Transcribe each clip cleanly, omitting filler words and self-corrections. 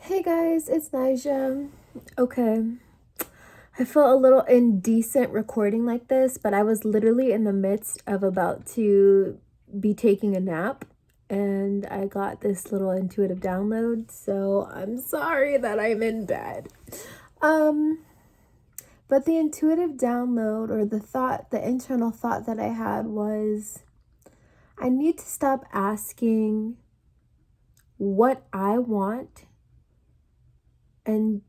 Hey guys, it's Nija. Okay, I felt a little indecent recording like this, but I was literally in the midst of about to be taking a nap and I got this little intuitive download, so I'm sorry that I'm in bed. Um, but the intuitive download or the internal thought that I had was I need to stop asking what I want and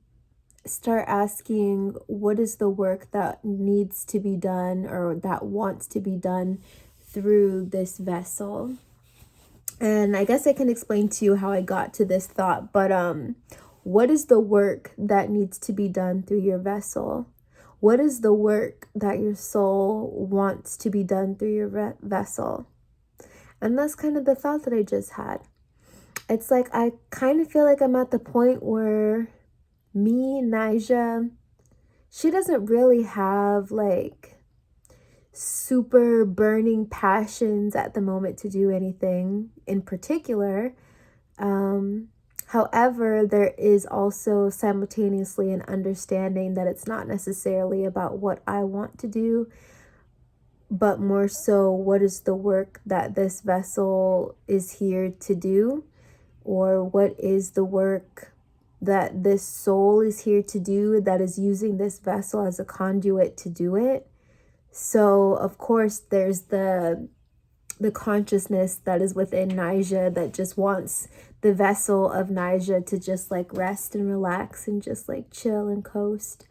start asking what is the work that needs to be done or that wants to be done through this vessel. And I guess I can explain to you how I got to this thought, but what is the work that needs to be done through your vessel? What is the work that your soul wants to be done through your vessel? And that's kind of the thought that I just had. It's like I kind of feel like I'm at the point where me, Nija, she doesn't really have like super burning passions at the moment to do anything in particular. However, there is also simultaneously an understanding that it's not necessarily about what I want to do, but more so what is the work that this vessel is here to do, or what is the work that this soul is here to do that is using this vessel as a conduit to do it. So of course there's the consciousness that is within Nija that just wants the vessel of Nija to just like rest and relax and just like chill and coast.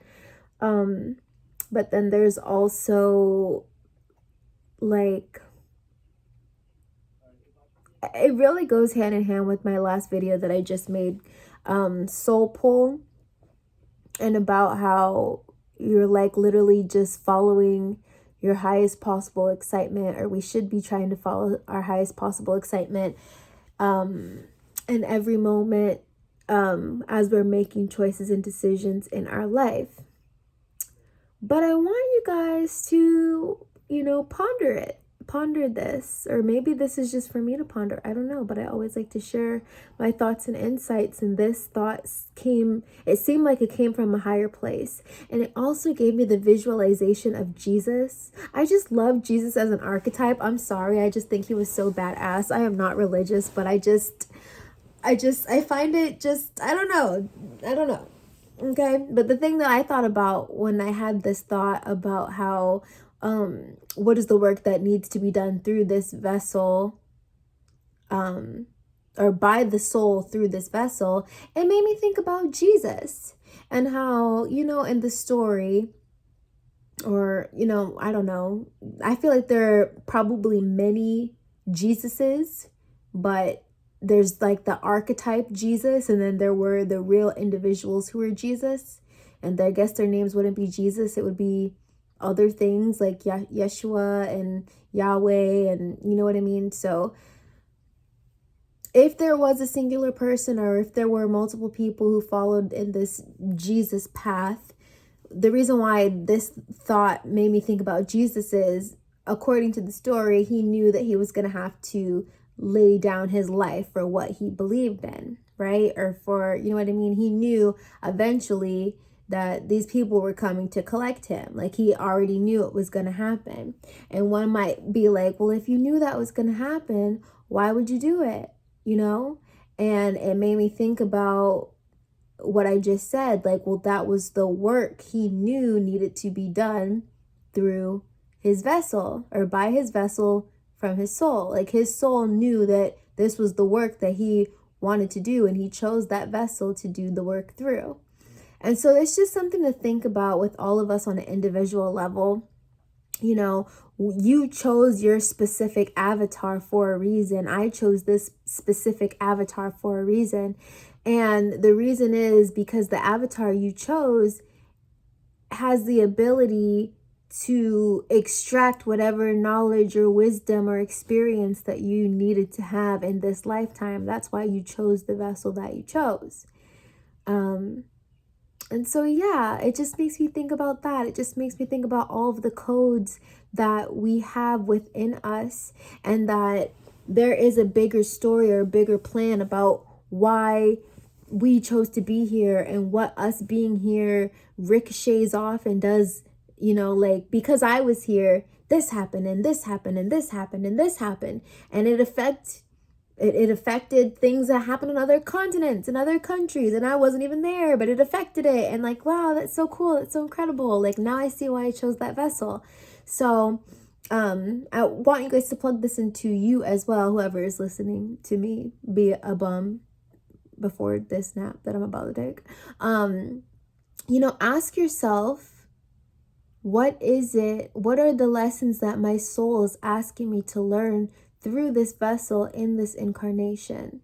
But then there's also like, it really goes hand in hand with my last video that I just made, soul pull, and about how you're like literally just following your highest possible excitement, or we should be trying to follow our highest possible excitement in every moment as we're making choices and decisions in our life. But I want you guys to, ponder this, or maybe this is just for me to ponder. I don't know, but I always like to share my thoughts and insights. And this it seemed like it came from a higher place. And it also gave me the visualization of Jesus. I just love Jesus as an archetype. I'm sorry. I just think he was so badass. I am not religious, but I find it just, I don't know. Okay. But the thing that I thought about when I had this thought about how, what is the work that needs to be done through this vessel, or by the soul through this vessel, it made me think about Jesus and how, in the story, or, I don't know, I feel like there are probably many Jesuses, but there's like the archetype Jesus, and then there were the real individuals who were Jesus, and I guess their names wouldn't be Jesus, it would be other things like Yeshua and Yahweh, and you know what I mean? So if there was a singular person, or if there were multiple people who followed in this Jesus path, the reason why this thought made me think about Jesus is, according to the story, he knew that he was going to have to lay down his life for what he believed in, right? Or for, you know what I mean? He knew eventually that these people were coming to collect him. Like, he already knew it was going to happen. And one might be like, well, if you knew that was going to happen, why would you do it? And it made me think about what I just said. Like, well, that was the work he knew needed to be done through his vessel, or by his vessel from his soul. Like, his soul knew that this was the work that he wanted to do, and he chose that vessel to do the work through. And so it's just something to think about with all of us on an individual level. You chose your specific avatar for a reason. I chose this specific avatar for a reason. And the reason is because the avatar you chose has the ability to extract whatever knowledge or wisdom or experience that you needed to have in this lifetime. That's why you chose the vessel that you chose. And so, yeah, it just makes me think about that. It just makes me think about all of the codes that we have within us, and that there is a bigger story or a bigger plan about why we chose to be here and what us being here ricochets off and does, like, because I was here, this happened and this happened and this happened and this happened. And it affected things that happen in other continents and other countries, and I wasn't even there, but it affected it. And like, wow, that's so cool. That's so incredible. Like, now I see why I chose that vessel. So I want you guys to plug this into you as well, whoever is listening to me be a bum before this nap that I'm about to take. Ask yourself, what are the lessons that my soul is asking me to learn through this vessel in this incarnation?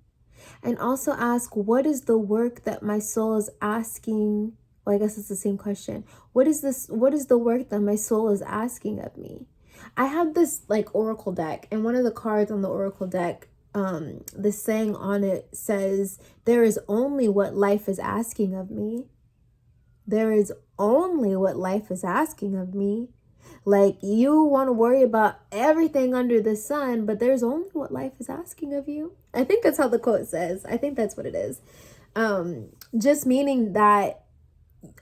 And also ask, what is the work that my soul is asking? Well, I guess it's the same question. What is the work that my soul is asking of me? I have this like oracle deck, and one of the cards on the oracle deck, the saying on it says, there is only what life is asking of me. There is only what life is asking of me. Like, you want to worry about everything under the sun, but there's only what life is asking of you. I think that's how the quote says. I think that's what it is. Just meaning that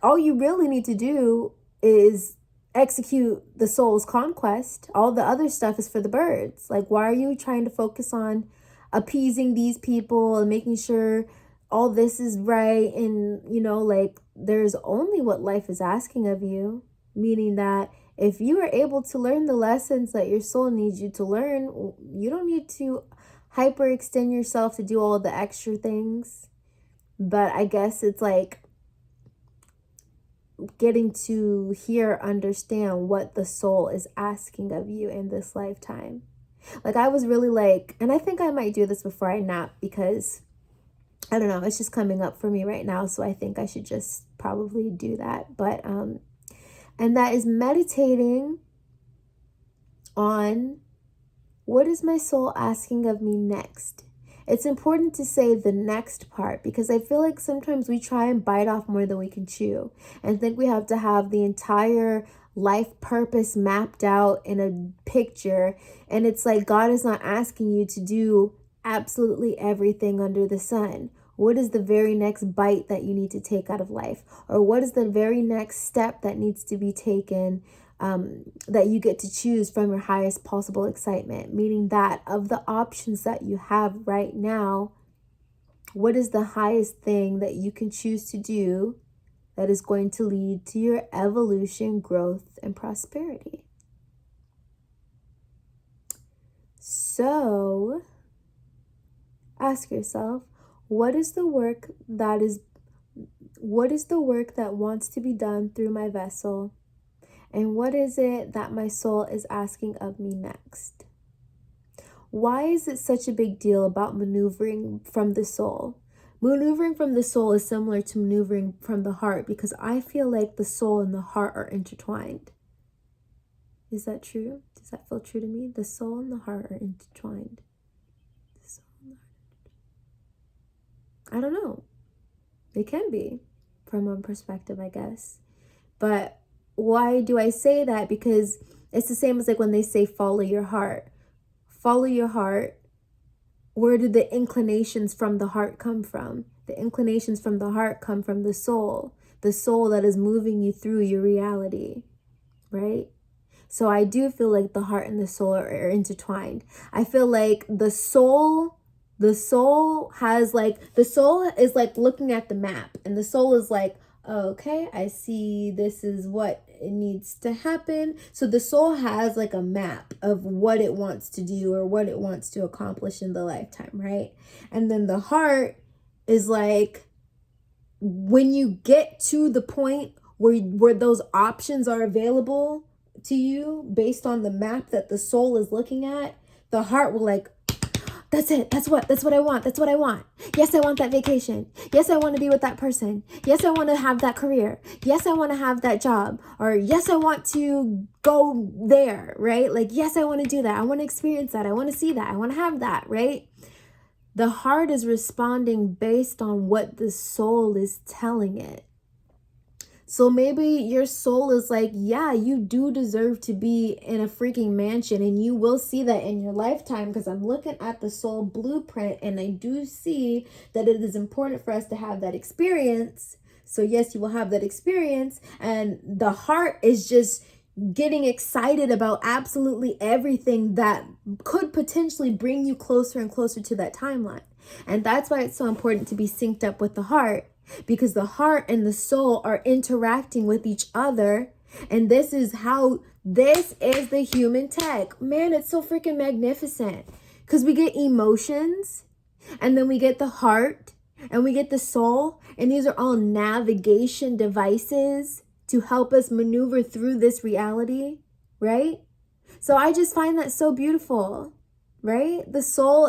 all you really need to do is execute the soul's conquest. All the other stuff is for the birds. Like, why are you trying to focus on appeasing these people and making sure all this is right? And, like, there's only what life is asking of you, meaning that if you are able to learn the lessons that your soul needs you to learn, you don't need to hyperextend yourself to do all the extra things. But I guess it's like getting to understand what the soul is asking of you in this lifetime. Like, I was really like, and I think I might do this before I nap, because I don't know, it's just coming up for me right now. So I think I should just probably do that. But, and that is meditating on, what is my soul asking of me next? It's important to say the next part, because I feel like sometimes we try and bite off more than we can chew and think we have to have the entire life purpose mapped out in a picture. And it's like, God is not asking you to do absolutely everything under the sun. What is the very next bite that you need to take out of life? Or what is the very next step that needs to be taken, that you get to choose from your highest possible excitement? Meaning that of the options that you have right now, what is the highest thing that you can choose to do that is going to lead to your evolution, growth, and prosperity? So ask yourself, what is the work that wants to be done through my vessel? And what is it that my soul is asking of me next? Why is it such a big deal about maneuvering from the soul? Maneuvering from the soul is similar to maneuvering from the heart, because I feel like the soul and the heart are intertwined. Is that true? Does that feel true to me? The soul and the heart are intertwined. The soul and the heart. I don't know. They can be, from one perspective, I guess. But why do I say that? Because it's the same as like when they say follow your heart. Follow your heart. Where do the inclinations from the heart come from? The inclinations from the heart come from the soul that is moving you through your reality, right? So I do feel like the heart and the soul are intertwined. I feel like the soul is like looking at the map, and the soul is like, okay, I see this is what it needs to happen. So the soul has like a map of what it wants to do or what it wants to accomplish in the lifetime, right? And then the heart is like, when you get to the point where those options are available to you based on the map that the soul is looking at, the heart will like, that's it. That's what I want. That's what I want. Yes, I want that vacation. Yes, I want to be with that person. Yes, I want to have that career. Yes, I want to have that job. Or yes, I want to go there, right? Like, yes, I want to do that. I want to experience that. I want to see that. I want to have that, right? The heart is responding based on what the soul is telling it. So maybe your soul is like, yeah, you do deserve to be in a freaking mansion, and you will see that in your lifetime, because I'm looking at the soul blueprint and I do see that it is important for us to have that experience. So yes, you will have that experience, and the heart is just getting excited about absolutely everything that could potentially bring you closer and closer to that timeline. And that's why it's so important to be synced up with the heart, because the heart and the soul are interacting with each other. And this is the human tech. Man, it's so freaking magnificent, because we get emotions, and then we get the heart, and we get the soul, and these are all navigation devices to help us maneuver through this reality, right? So I just find that so beautiful, right? The soul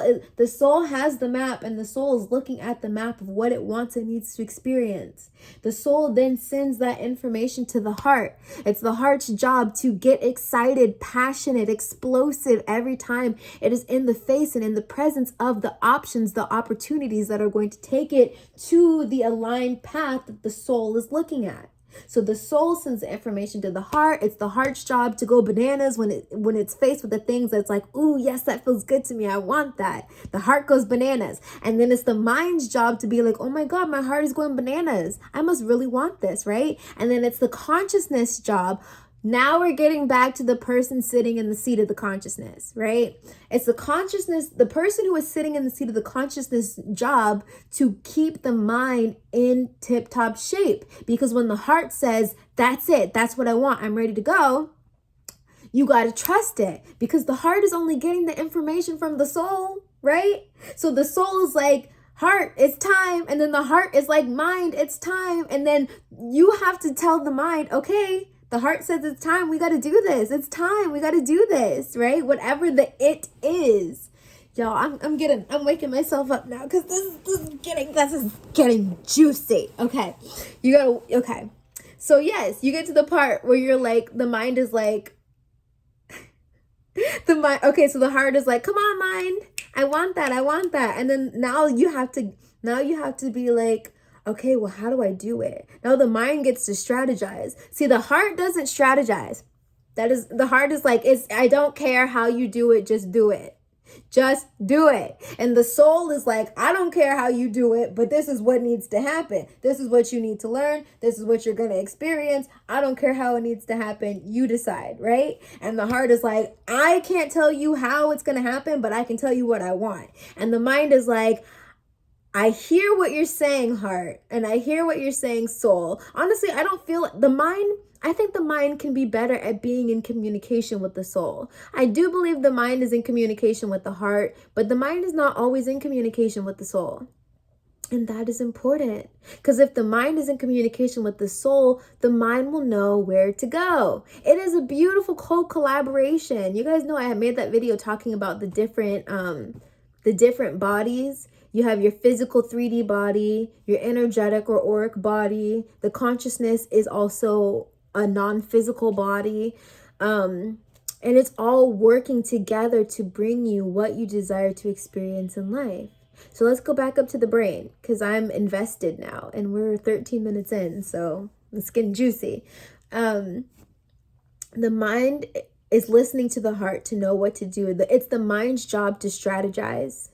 has the map, and the soul is looking at the map of what it wants and needs to experience. The soul then sends that information to the heart. It's the heart's job to get excited, passionate, explosive every time it is in the face and in the presence of the options, the opportunities that are going to take it to the aligned path that the soul is looking at. So the soul sends the information to the heart. It's the heart's job to go bananas when it's faced with the things that's like, ooh, yes, that feels good to me. I want that. The heart goes bananas. And then it's the mind's job to be like, oh my God, my heart is going bananas. I must really want this, right? And then it's the consciousness job. Now we're getting back to the person sitting in the seat of the consciousness, right? It's the consciousness, the person who is sitting in the seat of the consciousness job to keep the mind in tip-top shape. Because when the heart says, that's it, that's what I want, I'm ready to go, you got to trust it, because the heart is only getting the information from the soul, right? So the soul is like, heart, it's time. And then the heart is like, mind, it's time. And then you have to tell the mind, okay, the heart says it's time. We got to do this. It's time. We got to do this, right? Whatever the it is. Y'all, I'm waking myself up now, because this is getting juicy. Okay. Okay. So yes, you get to the part where you're like, the mind is like, okay, so the heart is like, come on, mind. I want that. And then now you have to be like, okay, well, how do I do it? Now the mind gets to strategize. See, the heart doesn't strategize. The heart is like, I don't care how you do it, just do it. Just do it. And the soul is like, I don't care how you do it, but this is what needs to happen. This is what you need to learn. This is what you're going to experience. I don't care how it needs to happen. You decide, right? And the heart is like, I can't tell you how it's going to happen, but I can tell you what I want. And the mind is like, I hear what you're saying, heart, and I hear what you're saying, soul. Honestly, I think the mind can be better at being in communication with the soul. I do believe the mind is in communication with the heart, but the mind is not always in communication with the soul. And that is important, because if the mind is in communication with the soul, the mind will know where to go. It is a beautiful co-collaboration. You guys know I have made that video talking about the different bodies. You have your physical 3D body, your energetic or auric body. The consciousness is also a non-physical body. And it's all working together to bring you what you desire to experience in life. So let's go back up to the brain, because I'm invested now and we're 13 minutes in. So it's getting juicy. The mind is listening to the heart to know what to do. It's the mind's job to strategize.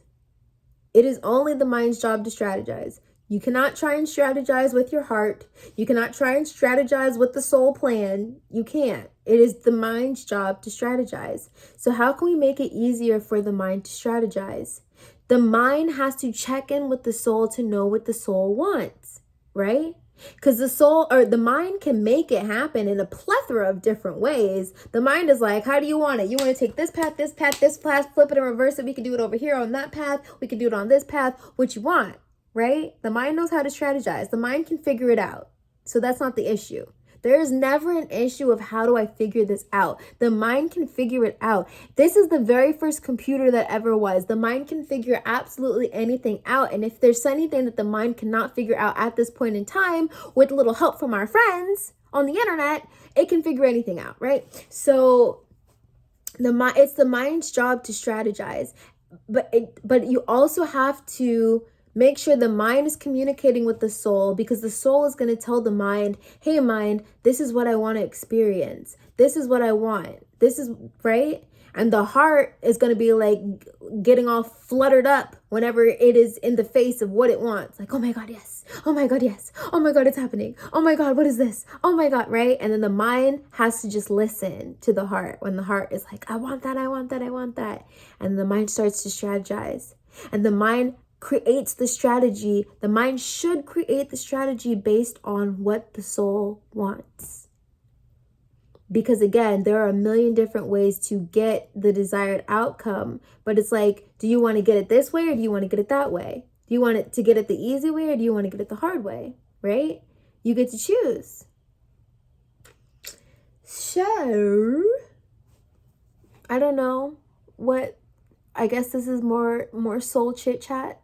It is only the mind's job to strategize. You cannot try and strategize with your heart. You cannot try and strategize with the soul plan. You can't. It is the mind's job to strategize. So how can we make it easier for the mind to strategize? The mind has to check in with the soul to know what the soul wants, right? Because the mind can make it happen in a plethora of different ways. The mind is like, how do you want it? You want to take this path, this path, this path, flip it and reverse it. We can do it over here on that path. We can do it on this path. What you want, right? The mind knows how to strategize. The mind can figure it out. So that's not the issue. There is never an issue of how do I figure this out. The mind can figure it out. This is the very first computer that ever was. The mind can figure absolutely anything out. And if there's anything that the mind cannot figure out at this point in time, with a little help from our friends on the internet, it can figure anything out, right? So it's the mind's job to strategize. But you also have to Make sure the mind is communicating with the soul, because the soul is going to tell the mind, hey, mind, this is what I want to experience. This is what I want. This is right. And the heart is going to be like getting all fluttered up whenever it is in the face of what it wants. Like, oh my God, yes. Oh my God, yes. Oh my God, it's happening. Oh my God, what is this? Oh my God, right? And then the mind has to just listen to the heart when the heart is like, I want that, I want that, I want that. And the mind starts to strategize. And the mind creates the strategy. The mind should create the strategy based on what the soul wants. Because again, there are a million different ways to get the desired outcome. But it's like, do you want to get it this way or do you want to get it that way? Do you want it to get it the easy way or do you want to get it the hard way? Right? You get to choose. So, I don't know what, I guess this is more soul chit chat.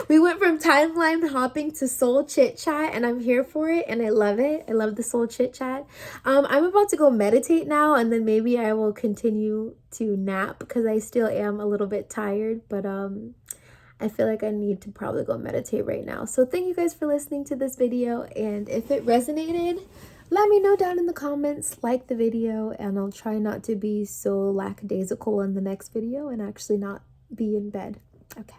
We went from timeline hopping to soul chit chat, and I'm here for it, and I love it. I love the soul chit chat. I'm about to go meditate now, and then maybe I will continue to nap because I still am a little bit tired, but I feel like I need to probably go meditate right now. So thank you guys for listening to this video, and if it resonated, let me know down in the comments, like the video, and I'll try not to be so lackadaisical in the next video and actually not be in bed. Okay.